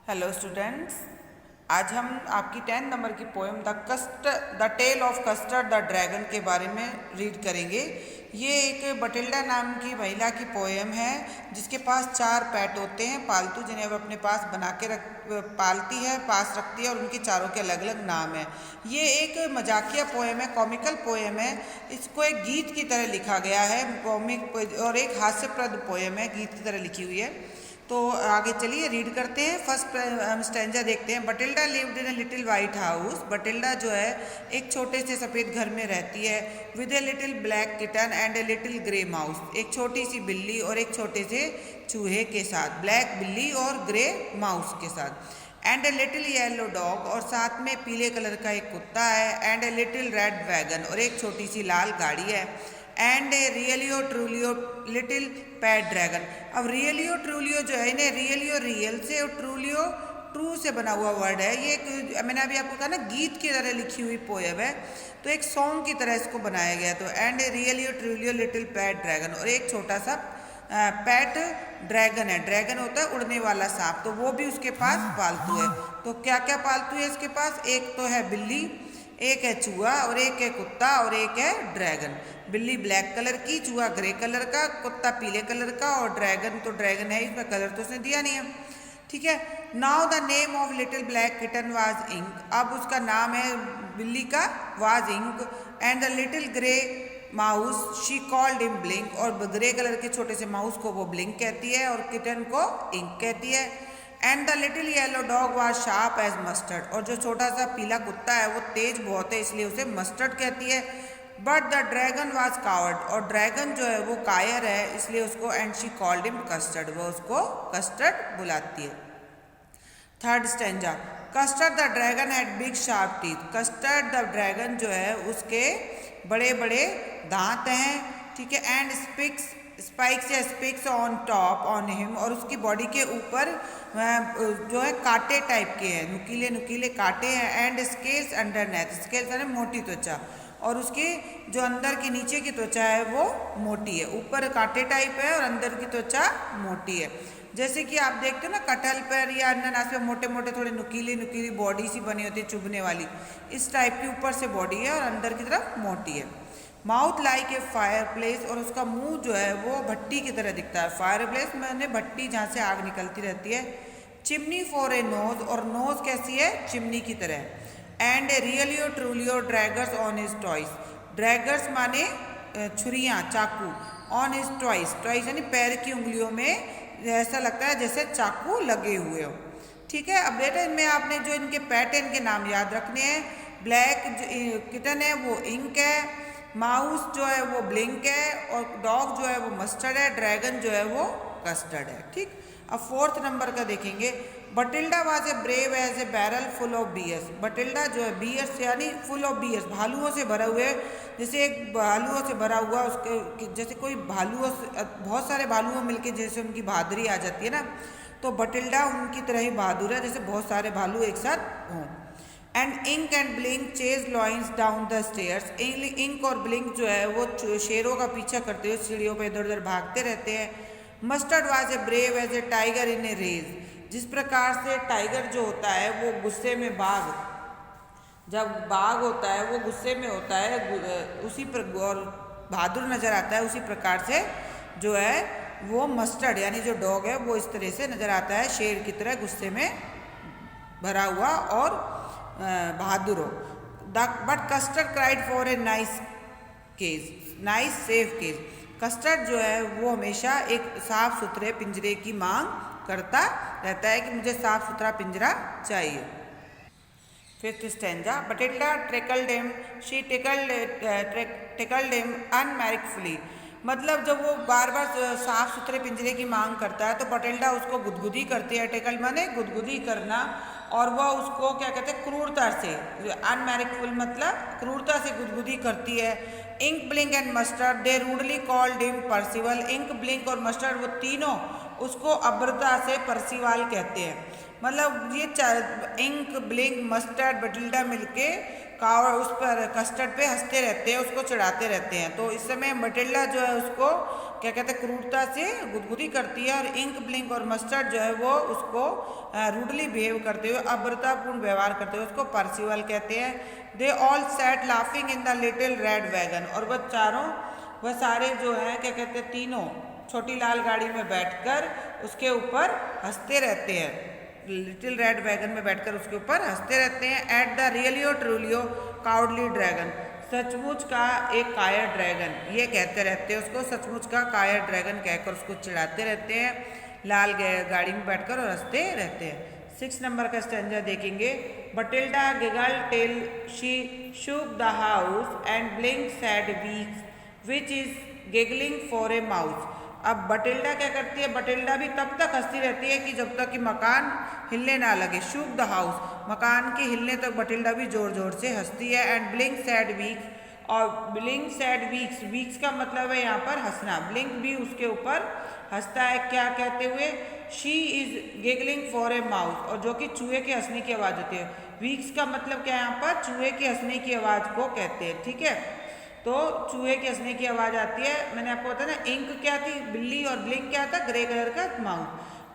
Hello students, आज हम आपकी 10 नंबर की poem the tale of Custard the dragon के बारे में रीड करेंगे। ये एक बटिल्डा नाम की महिला की पोएम है जिसके पास 4 पेट होते हैं पालतू, जिन्हें वह अपने पास बना के पालती है, पास रखती है और उनके चारों के अलग अलग नाम है। ये एक मजाकिया पोएम है, कॉमिकल पोएम है। इसको एक गीत की तरह लिखा गया है, कॉमिक और एक हास्यप्रद पोएम है, गीत की तरह लिखी हुई है। तो आगे चलिए रीड करते हैं। फर्स्ट हम स्टैंजा देखते हैं। Belinda lived in a little white house. Belinda जो है एक छोटे से सफ़ेद घर में रहती है। With a little black kitten and a little grey mouse. एक छोटी सी बिल्ली और एक छोटे से चूहे के साथ, ब्लैक बिल्ली और ग्रे माउस के साथ। And a little yellow dog, और साथ में पीले कलर का एक कुत्ता है। And a little red wagon, और एक छोटी सी लाल गाड़ी है। And a realio ट्रूलियो little pad dragon. अब रियलियो ट्रूलियो जो है, इन्हें रियलियो रियल से और ट्रूलियो ट्रू से बना हुआ वर्ड है। ये मैंने अभी आपको कहा ना, गीत की तरह लिखी हुई पोएम है, तो एक सॉन्ग की तरह इसको बनाया गया। तो and a realio ट्रूलियो little pad dragon, और एक छोटा सा पैट ड्रैगन है। ड्रैगन होता है उड़ने वाला सांप, तो वो भी उसके पास पालतू है। तो क्या क्या पालतू है इसके पास? एक तो है बिल्ली, एक है चूहा, और एक है कुत्ता, और एक है ड्रैगन। बिल्ली ब्लैक कलर की, चूहा ग्रे कलर का, कुत्ता पीले कलर का, और ड्रैगन तो ड्रैगन है, इसमें कलर तो उसने दिया नहीं है। ठीक है। Now the name of little black kitten was Ink. अब उसका नाम है बिल्ली का was Ink. And the little grey mouse she called him Blink, और ग्रे कलर के छोटे से माउस को वो ब्लिंक कहती है और किटन को इंक कहती है। And the little yellow dog was sharp as Mustard, और जो छोटा सा पीला कुत्ता है वो तेज बहुत है, इसलिए उसे मस्टर्ड कहती है। But the dragon was coward, और ड्रैगन जो है वो कायर है, इसलिए उसको and she called him custard, वो उसको कस्टर्ड बुलाती है। Third stanza. Custard the dragon had big sharp teeth. Custard the dragon जो है उसके बड़े बड़े दांत हैं। ठीक है। एंड स्पाइक्स या speaks on top on him, और उसकी बॉडी के ऊपर जो है कांटे टाइप के हैं, नुकीले नुकीले कांटे हैं। एंड स्केल्स अंडरनेथ, स्केल्स यानी मोटी त्वचा, और उसके जो अंदर की नीचे की त्वचा है वो मोटी है। ऊपर कांटे टाइप है और अंदर की त्वचा मोटी है। जैसे कि आप देखते हो ना कटहल पर या अनानास पे मोटे मोटे थोड़े नुकीली नुकीली बॉडी सी बनी होती है, चुभने वाली, इस टाइप की ऊपर से बॉडी है और अंदर की तरफ मोटी है। Mouth like a fire place, और उसका मुंह जो है वो भट्टी की तरह दिखता है। फायर प्लेस मैंने भट्टी जहाँ से आग निकलती रहती है। चिमनी फॉर ए नोज, और नोज कैसी है? चिमनी की तरह। And a realio trulio daggers on his toes. Daggers माने छुरियाँ, चाकू। ऑन हिज टॉयस, टॉयस यानी पैर की उंगलियों में ऐसा लगता है जैसे चाकू लगे हुए हो। ठीक है। अब बेटा इनमें आपने जो इनके पेट हैं इनके नाम याद रखने हैं। ब्लैक किटन है वो इंक है, माउस जो है वो ब्लिंक है, और डॉग जो है वो मस्टर्ड है, ड्रैगन जो है वो कस्टर्ड है। ठीक। अब फोर्थ नंबर का देखेंगे। Belinda was a brave as a barrel full of bears. Belinda जो है बियर्स यानी फुल ऑफ बियर्स, भालुओं से भरा हुए, जैसे एक भालुओं से भरा हुआ उसके, जैसे कोई भालुओं से बहुत सारे भालुओं मिलके जैसे उनकी बहादुरी आ जाती है ना, तो बटिल्डा उनकी तरह ही बहादुर है, जैसे बहुत सारे भालू एक साथ हों। And Ink and Blink chase lions down the stairs. Ink और ब्लिंक जो है वो शेरों का पीछा करते हुए सीढ़ियों पर इधर उधर भागते रहते हैं। Mustard was a brave as a tiger in a rage. जिस प्रकार से टाइगर जो होता है वो गुस्से में जब बाघ होता है वो गुस्से में होता है, उसी पर और बहादुर नजर आता है, उसी प्रकार से जो है वो मस्टर्ड यानी जो डॉग है वो इस तरह से नजर आता है, शेर की तरह गुस्से में भरा हुआ और बहादुर हो। But Custard cried for a nice cage, nice safe cage. Custard जो है वो हमेशा एक साफ सुथरे पिंजरे की मांग करता रहता है कि मुझे साफ सुथरा पिंजरा चाहिए। Fifth stanza. Belinda tickled him, she tickled him unmercifully. मतलब जब वो बार बार साफ सुथरे पिंजरे की मांग करता है तो बटिल्डा उसको गुदगुदी करती है। टिकल माने गुदगुदी करना, और वह उसको क्या कहते हैं क्रूरता से, अनमैरिकफुल मतलब क्रूरता से गुदगुदी करती है। Ink Blink and Mustard they rudely called him Percival. Ink Blink और मस्टर्ड वो तीनों उसको अभद्रता से परसिवाल कहते हैं। मतलब ये इंक ब्लिंक मस्टर्ड बटिल्डा मिलके उस पर कस्टर्ड पे हंसते रहते हैं, उसको चिढ़ाते रहते हैं। तो इस समय मटिल्डा जो है उसको क्या कहते हैं, क्रूरता से गुदगुदी करती है, और इंक, ब्लिंक और मस्टर्ड जो है वो उसको रूडली बिहेव करते हुए, अभद्रतापूर्ण व्यवहार करते हुए उसको पर्सिवल कहते हैं। They all sat laughing in the little red wagon, और वह सारे जो हैं क्या कहते हैं, तीनों छोटी लाल गाड़ी में बैठकर उसके ऊपर हंसते रहते हैं, लिटिल रेड वैगन में बैठकर उसके ऊपर हंसते रहते हैं। At the realio trulio cowardly dragon, सचमुच का एक कायर ड्रैगन, ये कहते रहते हैं उसको, सचमुच का कायर ड्रैगन कहकर उसको चिढ़ाते रहते हैं, लाल गाड़ी में बैठकर और हंसते रहते हैं। 6 नंबर का स्टैंजा देखेंगे। Belinda giggle till she shook the house and Blink said weeks which is giggling for a mouse. अब बटिल्डा क्या करती है, बटिल्डा भी तब तक हंसती रहती है कि जब तक कि मकान हिलने ना लगे। शूक द हाउस, मकान के हिलने तक बटिल्डा भी जोर जोर से हंसती है। एंड ब्लिंक सैड वीक्स, और ब्लिंक सैड वीक्स, वीक्स का मतलब है यहाँ पर हंसना, ब्लिंक भी उसके ऊपर हंसता है, क्या कहते हुए, she is giggling for a mouse, और जो कि चूहे के हंसने की आवाज़ होती है। वीक्स का मतलब क्या है यहाँ पर, चूहे के हंसने की आवाज़ को कहते हैं, ठीक है। तो चूहे के हंसने की आवाज़ आती है। मैंने आपको बताया ना, इंक क्या थी, बिल्ली, और ब्लिंक क्या था, ग्रे कलर का माउस,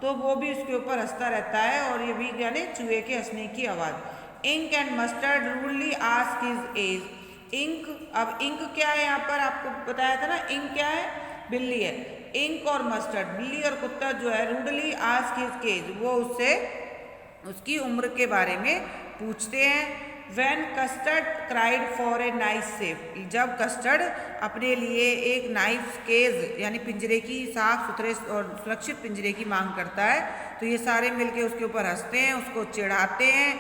तो वो भी उसके ऊपर हंसता रहता है, और ये भी यानी चूहे के हंसने की आवाज़। Ink and Mustard rudely ask his age. Ink, अब इंक क्या है यहाँ पर आपको बताया था ना, इंक क्या है, बिल्ली है। इंक और मस्टर्ड, बिल्ली और कुत्ता जो है, रूडली आस्क हिज एज, वो उससे उसकी उम्र के बारे में पूछते हैं। When custard cried for a knife safe, जब कस्टर्ड अपने लिए एक नाइफ केज यानी पिंजरे की, साफ सुथरे और सुरक्षित पिंजरे की मांग करता है, तो ये सारे मिलके उसके ऊपर हंसते हैं, उसको चिढ़ाते हैं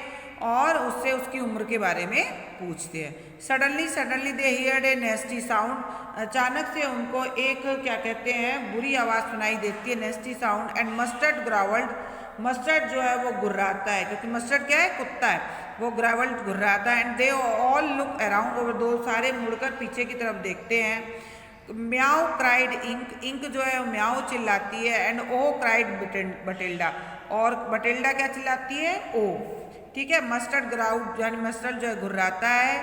और उससे उसकी उम्र के बारे में पूछते हैं। Suddenly they heard A नेस्टी sound, अचानक से उनको एक क्या कहते हैं, बुरी आवाज़ सुनाई देती है, नेस्टी साउंड। एंड मस्टर्ड ग्रावल्ड, मस्टर्ड जो है वो गुर्राता है, क्योंकि मस्टर्ड क्या है, कुत्ता है, वो ग्रावल्ड गुर्राता है। And they all look around, और दो सारे मुड़कर पीछे की तरफ देखते हैं। म्याऊ क्राइड इंक, इंक जो है वो म्याऊ चिल्लाती है। एंड ओ क्राइड बटिल्डा, और बटिल्डा क्या चिल्लाती है, ओ, ठीक है। मस्टर्ड ग्राउड यानी मस्टर्ड जो है गुर्राता है,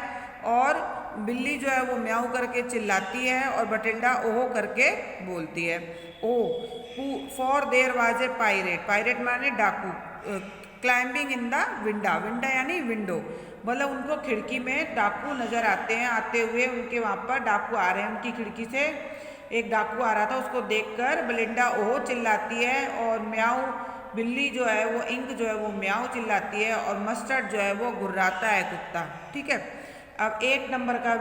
और बिल्ली जो है वो म्याऊ करके चिल्लाती है, और बटिल्डा ओहो करके बोलती है, ओ। For there was a pirate, pirate माने डाकू, क्लाइंबिंग इन द विंडा, विंडा यानी विंडो, मतलब उनको खिड़की में डाकू नजर आते हैं, आते हुए उनके वहाँ पर डाकू आ रहे हैं, उनकी खिड़की से एक डाकू आ रहा था, उसको देखकर बलिंडा ओह चिल्लाती है, और म्याऊ बिल्ली जो है वो, इंक जो है वो म्याऊ चिल्लाती है, और मस्टर्ड जो है वो गुर्राता है, कुत्ता, ठीक है। अब 8 नंबर का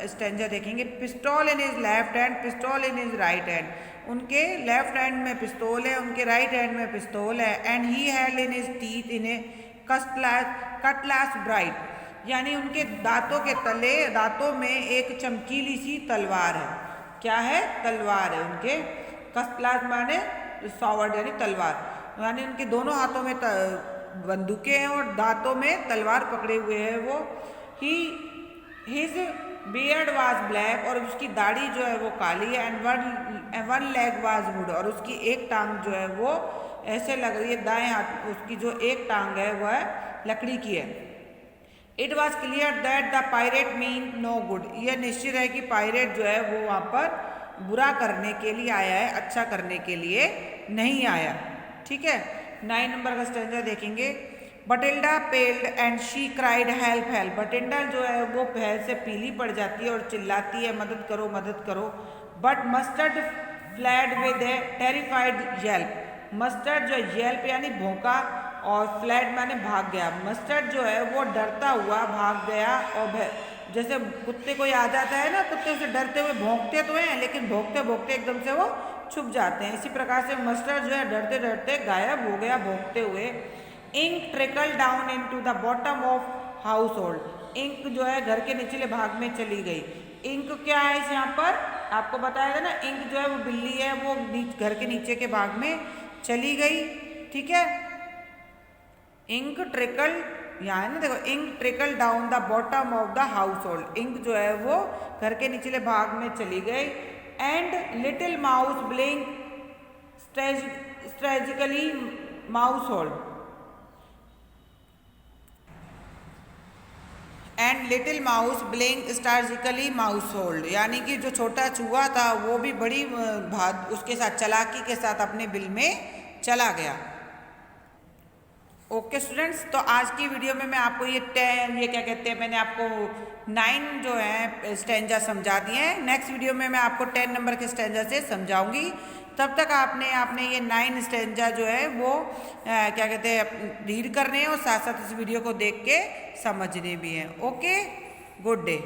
स्टेंजा देखेंगे। Pistol in his left hand, pistol in his right hand, उनके लेफ्ट हैंड में पिस्तौल है, उनके राइट हैंड में पिस्तौल है। And he had in his teeth in A Cutlass bright, यानी उनके दांतों के तले, दांतों में एक चमकीली सी तलवार है। क्या है, तलवार है उनके। कटलास माने सॉवर्ड यानी तलवार, यानी उनके दोनों हाथों में बंदूकें हैं और दांतों में तलवार पकड़े हुए हैं वो। हिज बियर्ड वाज ब्लैक, और उसकी दाढ़ी जो है वो काली है। And one leg was would, और उसकी एक टांग जो है वो ऐसे लग रही है, दाएं हाथ उसकी जो एक टांग है वह लकड़ी की है। It was clear that the pirate mean no good, यह निश्चित है कि पायरेट जो है वो वहाँ पर बुरा करने के लिए आया है, अच्छा करने के लिए नहीं आया, ठीक है। 9 नंबर का स्टेंजा देखेंगे। Belinda paled and she cried help help, Belinda जो है वो भय से पीली पड़ जाती है और चिल्लाती है, मदद करो मदद करो। But mustard fled with A terrified Yelp, mustard जो येल्प यानी भौंका, और फ्लैड माने भाग गया। मस्टर्ड जो है वो डरता हुआ भाग गया, और जैसे कुत्ते को आ जाता है ना, कुत्ते उसे डरते हुए भौंकते तो हैं, लेकिन भौंकते भौंकते एकदम से वो छुप जाते हैं। इसी प्रकार से मस्टर्ड जो है डरते डरते गायब हो गया भौंकते हुए। Ink trickle down into the bottom of household, Ink जो है घर के निचले भाग में चली गई। इंक क्या है इस यहाँ पर आपको बताया था ना, इंक जो है वो बिल्ली है, वो घर के नीचे के भाग में चली गई, ठीक है। इंक ट्रिकल, यहाँ है ना देखो, Ink trickle down the bottom of the household, Ink जो है वो घर के निचले भाग में चली गई। And little mouse Blink strategically mouse holed, and little mouse Blink strategically mouse holed, यानी कि जो छोटा चूहा था वो भी बड़ी उसके साथ चालाकी के साथ अपने बिल में चला गया। ओके स्टूडेंट्स, तो आज की वीडियो में मैं आपको ये क्या कहते हैं, मैंने आपको 9 जो है स्टैंजा समझा दिए हैं। नेक्स्ट वीडियो में मैं आपको 10 नंबर के स्टैंजा से समझाऊंगी। तब तक आपने ये 9 स्टैंजा जो है वो क्या कहते हैं रीड करने हैं और साथ साथ इस वीडियो को देख के समझने भी हैं। Okay, good day.